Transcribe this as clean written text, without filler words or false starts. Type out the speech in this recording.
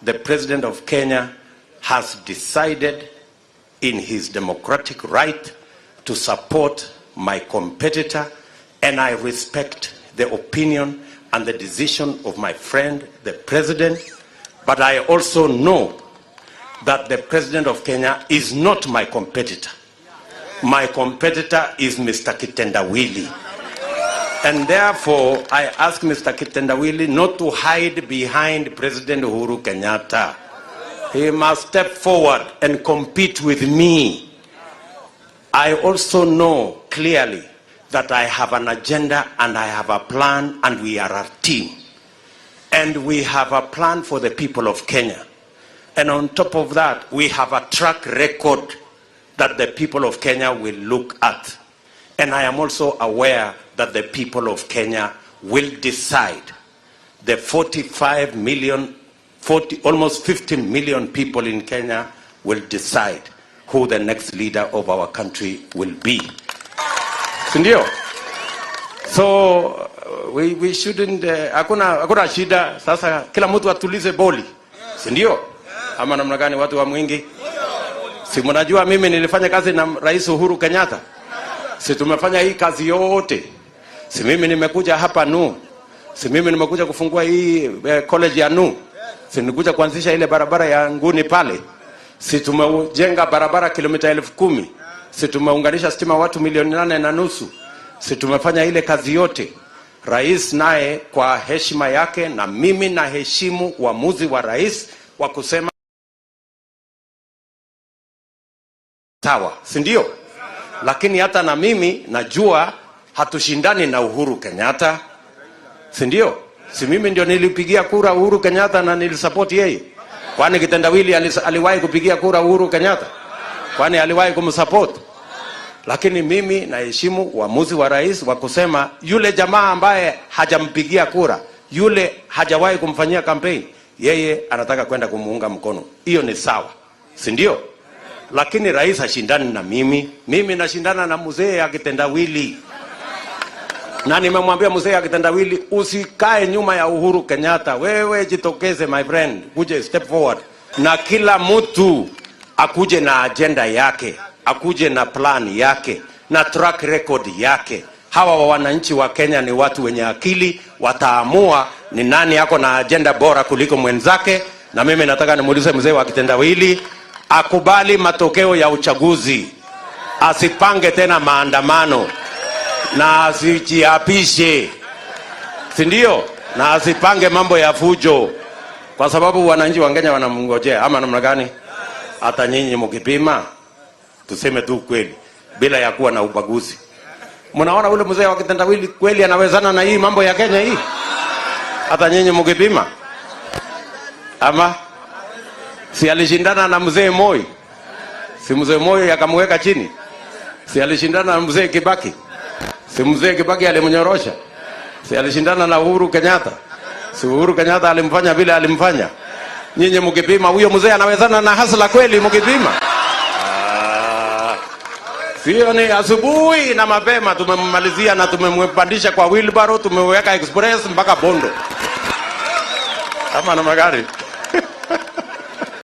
the President of Kenya has decided in his democratic right to support my competitor, and I respect the opinion and the decision of my friend, the President. But I also know that the President of Kenya is not my competitor. My competitor is Mr. Kitendawili. And therefore, I ask Mr. Kitendawili not to hide behind President Uhuru Kenyatta. He must step forward and compete with me. I also know clearly that I have an agenda and I have a plan, and we are a team. And we have a plan for the people of Kenya. And on top of that, we have a track record that the people of Kenya will look at. And I am also aware that the people of Kenya will decide. The 45 million, almost 50 million people in Kenya will decide who the next leader of our country will be. Sindio? So we shouldn't, hakuna shida, sasa kila mtu atulize boli. Sindio? Ama namna gani watu wa mwingi? Si mnajua mimi nilifanya kazi na Rais Uhuru Kenyatta. Si tumefanya hii kazi yote. Si mimi nimekuja hapa NU. Si mimi nimekuja kufungua hii college ya NU. Si nimekuja kuanzisha ile barabara ya Nguni pale. Si tumejenga barabara kilomita 10,000. Si tumeunganisha stima watu 8.5 milioni. Si tumefanya ile kazi yote. Rais naye kwa heshima yake, na mimi na heshimu uamuzi wa rais wa kusema sawa, si ndio? Lakini hata na mimi najua hatushindani na Uhuru Kenyatta. Si ndio? Si mimi ndio nilipigia kura Uhuru Kenyatta na nilisupport yeye. Kwani Kitendawili aliwahi kupigia kura Uhuru Kenyatta? Kwani aliwahi kumsupport? Lakini mimi naheshimu uamuzi wa rais wa kusema yule jamaa ambaye hajampigia kura, yule hajawahi kumfanyia campaign, yeye anataka kwenda kumuunga mkono. Hiyo ni sawa. Si ndio? Lakini rais hashindani na mimi. Mimi nashindana na mzee ya Kitendawili. Na nimemwambia mzee ya Kitendawili, usikae nyuma ya Uhuru Kenyatta. Wewe jitokeze my friend, kuje step forward. Na kila mtu akuje na agenda yake, akuje na plan yake, na track record yake. Hawa wananchi wa Kenya ni watu wenye akili, wataamua ni nani yako na agenda bora kuliko mwenzake. Na mimi nataka nimuulize mzee wa Kitendawili akubali matokeo ya uchaguzi, asipange tena maandamano, na asijiapishe, si ndio? Na asipange mambo ya fujo, kwa sababu wananchi wa Kenya wanamngojea. Ama namna gani? Hata nyinyi mkipima, tuseme tu kweli bila ya kuwa na ubaguzi, mnaona ule mzee wa Kitendawili kweli anawezana na hii mambo ya Kenya hii? Hata nyinyi mkipima? Ama si alishindana na mzee Moi? Si mzee Moi akamweka chini? Si alishindana na mzee Kibaki? Si mzee Kibaki alimnyorosha? Si alishindana na Uhuru Kenyatta? Si Uhuru Kenyatta alimfanya vile alimfanya? Nyinyi mkipima huyo mzee anawezana na Hasla kweli mkipima? Sio ni asubuhi na mapema tumemmalizia na tumempandisha kwa wheelbarrow, tumeweka express mpaka Bondo. Kama na magari.